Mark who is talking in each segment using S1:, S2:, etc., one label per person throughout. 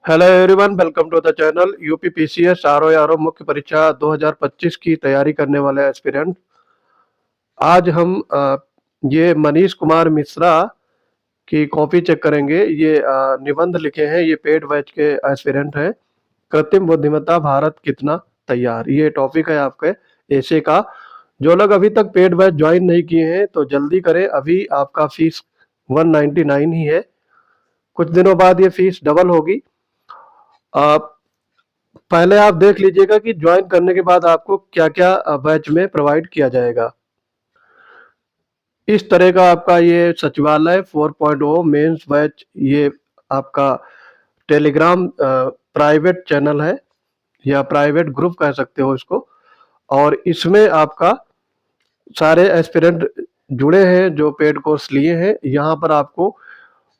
S1: Hello everyone, welcome to the channel. UPPCS RO मुख्य परीक्षा 2025 की तैयारी करने वाले एस्पिरेंट। आज हम ये मनीष कुमार मिश्रा की कॉपी चेक करेंगे। ये निबंध लिखे हैं, ये पेड बैच के एस्पिरेंट हैं। कृत्रिम बुद्धिमत्ता भारत कितना तैयार, ये टॉपिक है आपके एसे का। जो लोग अभी तक पेड बैच ज्वाइन नहीं किए हैं तो जल्दी करें, अभी आपका फीस 199 ही है। कुछ दिनों बाद ये फीस डबल होगी। आप पहले आप देख लीजिएगा कि ज्वाइन करने के बाद आपको क्या क्या बैच में प्रोवाइड किया जाएगा। इस तरह का आपका ये सचिवालय 4.0 मेंस बैच, ये आपका टेलीग्राम प्राइवेट चैनल है या प्राइवेट ग्रुप कह सकते हो इसको। और इसमें आपका सारे एस्पिरेंट जुड़े हैं जो पेड कोर्स लिए हैं। यहाँ पर आपको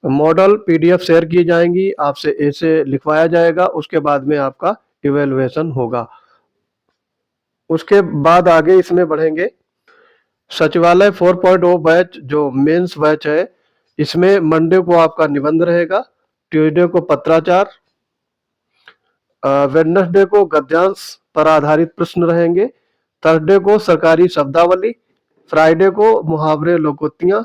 S1: मॉडल पीडीएफ शेयर की जाएंगी, आपसे ऐसे लिखवाया जाएगा, उसके बाद में आपका इवेलुएशन होगा। उसके बाद आगे इसमें बढ़ेंगे। सचिवालय 4.0 बैच जो मेंस बैच है, इसमें मंडे को आपका निबंध रहेगा, ट्यूसडे को पत्राचार, वेडनेसडे को गद्यांश पर आधारित प्रश्न रहेंगे, थर्सडे को सरकारी शब्दावली, फ्राइडे को मुहावरे लोकोक्तियां,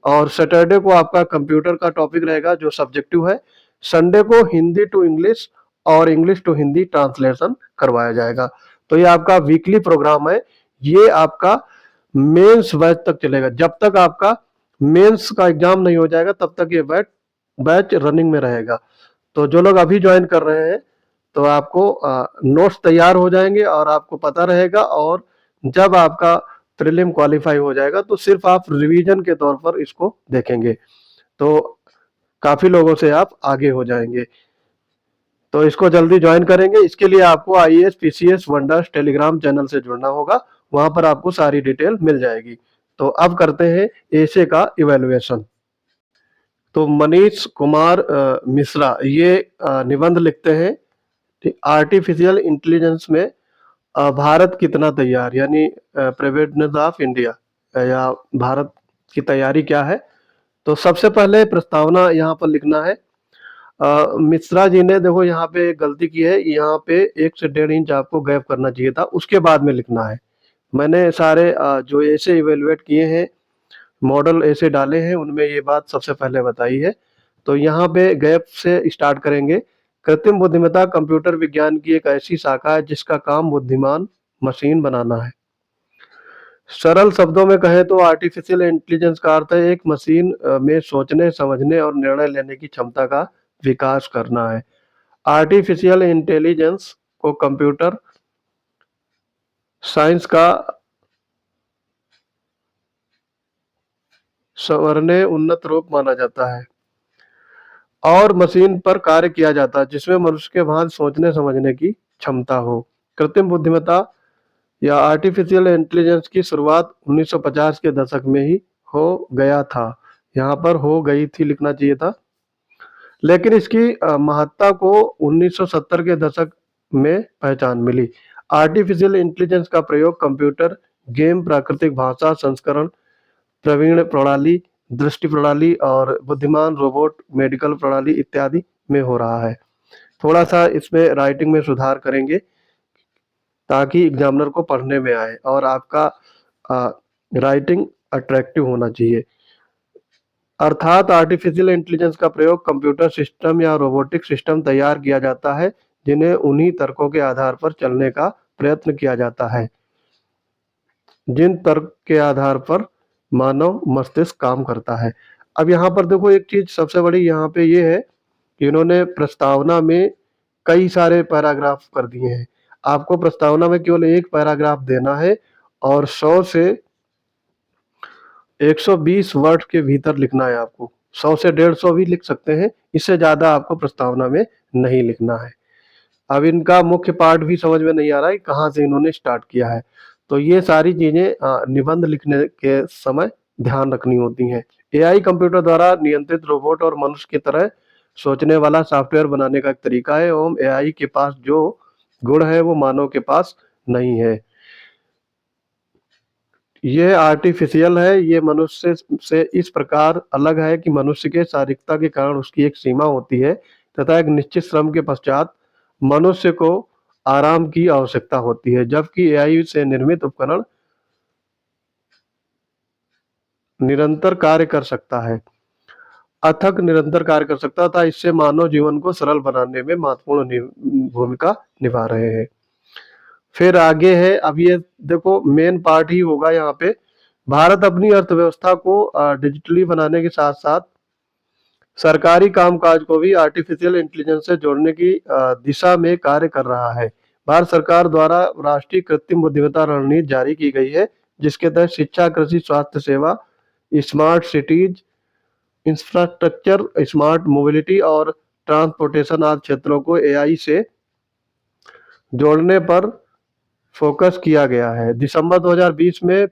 S1: और सैटरडे को आपका कंप्यूटर का टॉपिक रहेगा जो सब्जेक्टिव है। संडे को हिंदी टू इंग्लिश और इंग्लिश टू हिंदी ट्रांसलेशन करवाया जाएगा। तो ये आपका वीकली प्रोग्राम है। ये आपका मेंस बैच तक चलेगा। जब तक आपका मेंस का एग्जाम नहीं हो जाएगा तब तक ये बैच बैच रनिंग में रहेगा। तो जो लोग अभी ज्वाइन कर रहे हैं तो आपको नोट्स तैयार हो जाएंगे और आपको पता रहेगा। और जब आपका प्रीलिम क्वालिफाई हो जाएगा तो सिर्फ आप रिवीजन के तौर पर इसको देखेंगे, तो काफी लोगों से आप आगे हो जाएंगे। तो इसको जल्दी ज्वाइन करेंगे, इसके लिए आपको IAS PCS wonders Telegram channel से जुड़ना होगा। वहां पर आपको सारी डिटेल मिल जाएगी। तो अब करते हैं एसे का इवेलुएशन। तो मनीष कुमार मिश्रा ये निबंध लिखते हैं, आर्टिफिशियल इंटेलिजेंस में भारत कितना तैयार, यानी प्रिपेयर्डनेस ऑफ इंडिया या भारत की तैयारी क्या है। तो सबसे पहले प्रस्तावना यहाँ पर लिखना है। मिश्रा जी ने देखो यहाँ पे एक गलती की है, यहाँ पे 1 से 1.5 इंच आपको गैप करना चाहिए था, उसके बाद में लिखना है। मैंने सारे जो ऐसे इवेलुएट किए हैं, मॉडल ऐसे डाले हैं, उनमें ये बात सबसे पहले बताई है। तो यहाँ पे गैप से स्टार्ट करेंगे। कृत्रिम बुद्धिमत्ता कंप्यूटर विज्ञान की एक ऐसी शाखा है जिसका काम बुद्धिमान मशीन बनाना है। सरल शब्दों में कहें तो आर्टिफिशियल इंटेलिजेंस का अर्थ है एक मशीन में सोचने, समझने और निर्णय लेने की क्षमता का विकास करना है। आर्टिफिशियल इंटेलिजेंस को कंप्यूटर साइंस का सवरने उन्नत रूप माना जाता है और मशीन पर कार्य किया जाता है जिसमें मनुष्य के भांति सोचने समझने की क्षमता हो। कृत्रिम बुद्धिमत्ता या आर्टिफिशियल इंटेलिजेंस की शुरुआत 1950 के दशक में ही हो गया था। यहाँ पर हो गई थी लिखना चाहिए था, लेकिन इसकी महत्ता को 1970 के दशक में पहचान मिली। आर्टिफिशियल इंटेलिजेंस का प्रयोग कंप्यूटर, गेम, प्राकृतिक भाषा संस्करण, प्रवीण प्रणाली, दृष्टि प्रणाली और बुद्धिमान रोबोट, मेडिकल प्रणाली इत्यादि में हो रहा है। थोड़ा सा इसमें राइटिंग में सुधार करेंगे ताकि एग्जामिनर को पढ़ने में आए और आपका राइटिंग अट्रैक्टिव होना चाहिए। अर्थात आर्टिफिशियल इंटेलिजेंस का प्रयोग कंप्यूटर सिस्टम या रोबोटिक सिस्टम तैयार किया जाता है जिन्हें उन्हीं तर्कों के आधार पर चलने का प्रयत्न किया जाता है जिन तर्क के आधार पर मानव मस्तिष्क काम करता है। अब यहाँ पर देखो एक चीज सबसे बड़ी यहाँ पे ये है कि इन्होंने प्रस्तावना में कई सारे पैराग्राफ कर दिए हैं। आपको प्रस्तावना में केवल एक पैराग्राफ देना है और 100 से 120 वर्ड के भीतर लिखना है। आपको 100 से 150 भी लिख सकते हैं, इससे ज्यादा आपको प्रस्तावना में नहीं लिखना है। अब इनका मुख्य पार्ट भी समझ में नहीं आ रहा है कहाँ से इन्होंने स्टार्ट किया है। तो ये सारी चीजें निबंध लिखने के समय ध्यान रखनी होती हैं। एआई कंप्यूटर द्वारा नियंत्रित रोबोट और मनुष्य की तरह सोचने वाला सॉफ्टवेयर बनाने का एक तरीका है एवं एआई के पास जो गुण है वो मानव के पास नहीं है। ये आर्टिफिशियल है, ये मनुष्य से इस प्रकार अलग है कि मनुष्य के शारीरिकता के कारण उसकी एक सीमा होती है तथा एक निश्चित श्रम के पश्चात मनुष्य को आराम की आवश्यकता होती है, जबकि एआई से निर्मित उपकरण निरंतर कार्य कर सकता है अथक निरंतर कार्य कर सकता था। इससे मानव जीवन को सरल बनाने में महत्वपूर्ण भूमिका निभा रहे हैं। फिर आगे है, अब ये देखो मेन पार्ट ही होगा यहाँ पे। भारत अपनी अर्थव्यवस्था को डिजिटली बनाने के साथ साथ सरकारी कामकाज को भी आर्टिफिशियल इंटेलिजेंस से जोड़ने की दिशा में कार्य कर रहा है। भारत सरकार द्वारा राष्ट्रीय कृत्रिम बुद्धिमत्ता रणनीति जारी की गई है, जिसके तहत शिक्षा, कृषि, स्वास्थ्य सेवा, smart cities, infrastructure, smart mobility और ट्रांसपोर्टेशन आदि क्षेत्रों को एआई से जोड़ने पर फोकस किया गया है। दिसंबर 2020 में,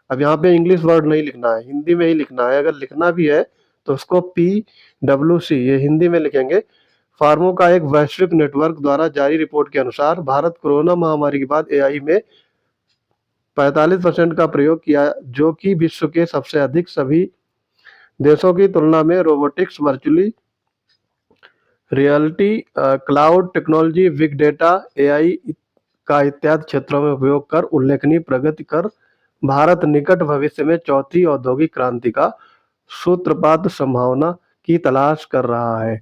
S1: अब यहाँ पे इंग्लिश वर्ड नहीं लिखना है, हिंदी में ही लिखना है। अगर लिखना भी है तो उसको PWC ये हिंदी में लिखेंगे। फार्मो का एक वैश्विक नेटवर्क द्वारा जारी रिपोर्ट के अनुसार भारत कोरोना महामारी के बाद एआई में 45% का प्रयोग किया, जो कि विश्व के सबसे अधिक। सभी देशों की तुलना में robotics, virtually reality, cloud technology, big data, AI का इत्यादि क्षेत्रों में उपयोग कर उल्लेखनीय प्रगति कर भारत निकट भविष्य में चौथी औद्योगिक क्रांति का सूत्रपात संभावना की तलाश कर रहा है।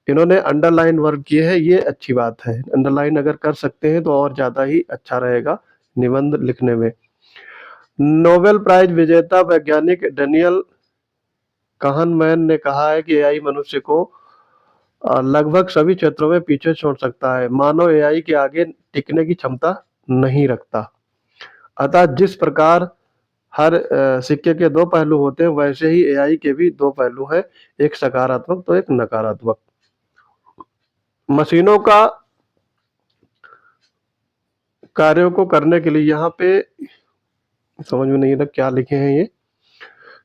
S1: इन्होंने अंडरलाइन वर्क किए हैं, ये अच्छी बात है। अंडरलाइन अगर कर सकते हैं तो और ज्यादा ही अच्छा रहेगा निबंध लिखने में। नोबेल प्राइज विजेता वैज्ञानिक डेनियल कहनमैन ने कहा है कि एआई मनुष्य को लगभग सभी क्षेत्रों में पीछे छोड़ सकता है। मानव एआई के आगे टिकने की क्षमता नहीं रखता। अतः जिस प्रकार हर सिक्के के दो पहलू होते हैं, वैसे ही एआई के भी दो पहलू हैं, एक सकारात्मक तो एक नकारात्मक। मशीनों का कार्यों को करने के लिए, यहाँ पे समझ में नहीं आ रहा क्या लिखे हैं ये।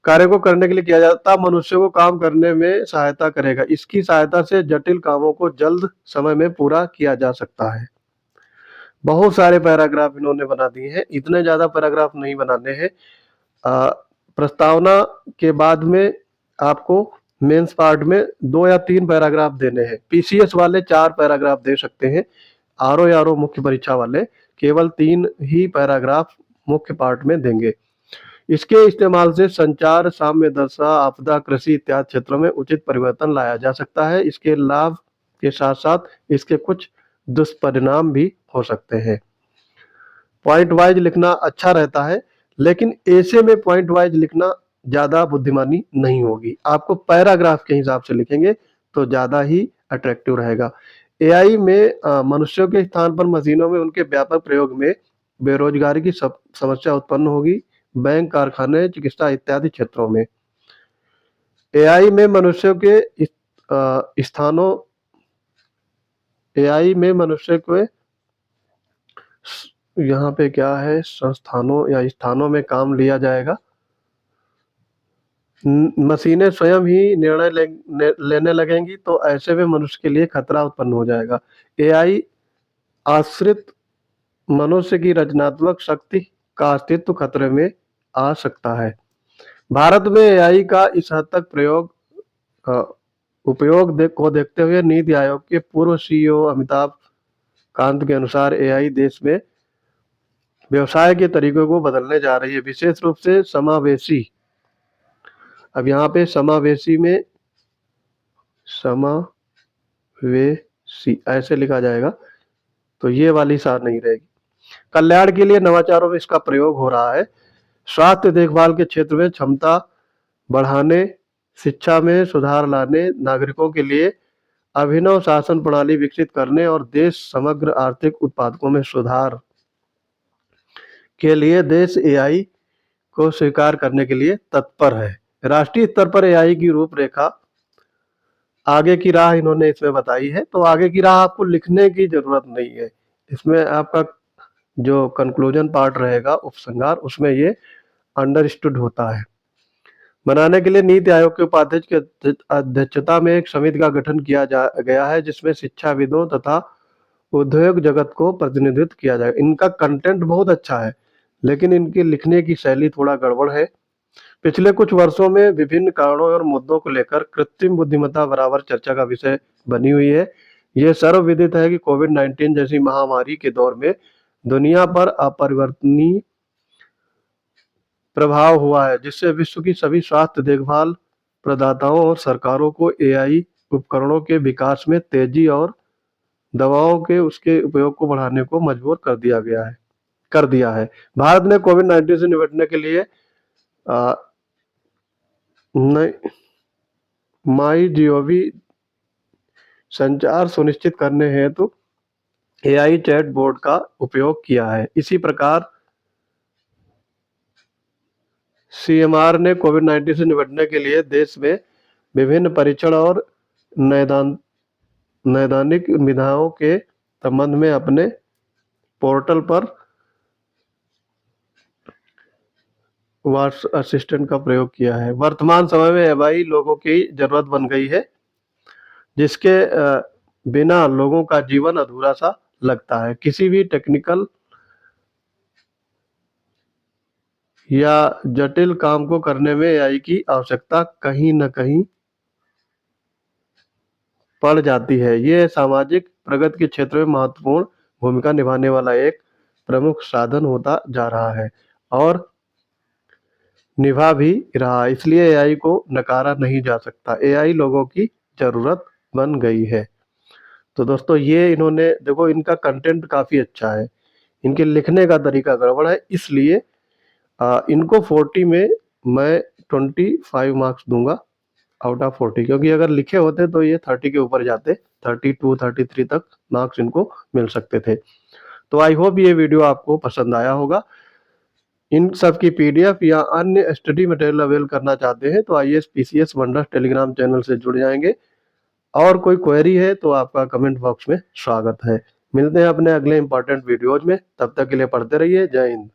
S1: कार्य को करने के लिए किया जाता मनुष्य को काम करने में सहायता करेगा। इसकी सहायता से जटिल कामों को जल्द समय में पूरा किया जा सकता है। बहुत सारे पैराग्राफ इन्होंने बना दिए हैं, इतने ज्यादा पैराग्राफ नहीं बनाने हैं। प्रस्तावना के बाद में आपको मेंस पार्ट में 2 या 3 पैराग्राफ देने हैं। पीसीएस वाले 4 पैराग्राफ दे सकते हैं। आरओ मुख्य परीक्षा वाले केवल 3 ही पैराग्राफ मुख्य पार्ट में देंगे। इसके इस्तेमाल से संचार, साम्य दशा, आपदा, कृषि इत्यादि क्षेत्रों में उचित परिवर्तन लाया जा सकता है। इसके लाभ के साथ साथ इसके कुछ दुष्परिणाम भी हो सकते हैं। पॉइंट वाइज लिखना अच्छा रहता है, लेकिन ऐसे में पॉइंट वाइज लिखना ज्यादा बुद्धिमानी नहीं होगी। आपको पैराग्राफ के हिसाब से लिखेंगे तो ज्यादा ही अट्रैक्टिव रहेगा। एआई में मनुष्यों के स्थान पर मशीनों में उनके व्यापक प्रयोग में बेरोजगारी की समस्या उत्पन्न होगी। बैंक, कारखाने, चिकित्सा इत्यादि क्षेत्रों में एआई में मनुष्यों के स्थानों एआई में मनुष्य के यहाँ पे क्या है, संस्थानों या स्थानों में काम लिया जाएगा। मशीनें स्वयं ही निर्णय लेने लगेंगी, तो ऐसे में मनुष्य के लिए खतरा उत्पन्न हो जाएगा। एआई आश्रित मनुष्य की रचनात्मक शक्ति का अस्तित्व खतरे में आ सकता है। भारत में एआई का इस हद तक उपयोग को देखते हुए नीति आयोग के पूर्व सीईओ अमिताभ कांत के अनुसार एआई देश में व्यवसाय के तरीकों को बदलने जा रही है, विशेष रूप से समावेशी। अब यहाँ पे समावेशी में समावेशी ऐसे लिखा जाएगा, तो ये वाली सार नहीं रहेगी। कल्याण के लिए नवाचारों में इसका प्रयोग हो रहा है। स्वास्थ्य देखभाल के क्षेत्र में क्षमता बढ़ाने, शिक्षा में सुधार लाने, नागरिकों के लिए अभिनव शासन प्रणाली विकसित करने और देश समग्र आर्थिक उत्पादकों में सुधार के लिए देश एआई को स्वीकार करने के लिए तत्पर है। राष्ट्रीय स्तर पर एआई की रूपरेखा, आगे की राह इन्होंने इसमें बताई है। तो आगे की राह आपको लिखने की जरूरत नहीं है, इसमें आपका जो कंक्लूजन पार्ट रहेगा, उपसंहार, उसमें ये अंडरस्टूड होता है। बनाने के लिए नीति आयोग के उपाध्यक्ष की अध्यक्षता में एक समिति का गठन किया गया है, जिसमें शिक्षाविदों तथा उद्योग जगत को प्रतिनिधित्व किया जाएगा। इनका कंटेंट बहुत अच्छा है, लेकिन इनकी लिखने की शैली थोड़ा गड़बड़ है। पिछले कुछ वर्षों में विभिन्न कारणों और मुद्दों को लेकर कृत्रिम बुद्धिमत्ता बराबर चर्चा का विषय बनी हुई है। ये सर्वविदित है कि कोविड-19 जैसी महामारी के दौर में दुनिया पर अपरिवर्तनीय प्रभाव हुआ है, जिससे विश्व की सभी स्वास्थ्य देखभाल प्रदाताओं और सरकारों को एआई उपकरणों के विकास में तेजी और दवाओं के उसके उपयोग को बढ़ाने को मजबूर कर दिया है। भारत ने कोविड-19 से निपटने के लिए अ, नई माई जीओवी संचार सुनिश्चित करने हेतु एआई चैट बोर्ड का उपयोग किया है। इसी प्रकार सीएमआर ने कोविड-19 से निपटने के लिए देश में विभिन्न परीक्षण और नैदानिक विधाओं के संबंध में अपने पोर्टल पर वॉइस असिस्टेंट का प्रयोग किया है। वर्तमान समय में एआई लोगों की जरूरत बन गई है, जिसके बिना लोगों का जीवन अधूरा सा लगता है। किसी भी टेक्निकल या जटिल काम को करने में एआई की आवश्यकता कहीं न कहीं पड़ जाती है। ये सामाजिक प्रगति के क्षेत्र में महत्वपूर्ण भूमिका निभाने वाला एक प्रमुख साधन होता जा रहा है और निभा भी रहा है। इसलिए एआई को नकारा नहीं जा सकता। एआई लोगों की जरूरत बन गई है। तो दोस्तों, ये इन्होंने देखो, इनका कंटेंट काफी अच्छा है, इनके लिखने का तरीका गड़बड़ है, इसलिए इनको 40 में मैं 25 मार्क्स दूंगा आउट ऑफ 40, क्योंकि अगर लिखे होते तो ये 30 के ऊपर जाते, 32 33 तक मार्क्स इनको मिल सकते थे। तो आई होप ये वीडियो आपको पसंद आया होगा। इन सब की पीडीएफ या अन्य स्टडी मटेरियल अवेल करना चाहते हैं तो IAS PCS wonders Telegram channel से जुड़ जाएंगे। और कोई क्वेरी है तो आपका कमेंट बॉक्स में स्वागत है। मिलते हैं अपने अगले इंपॉर्टेंट वीडियोज में, तब तक के लिए पढ़ते रहिए। जय हिंद।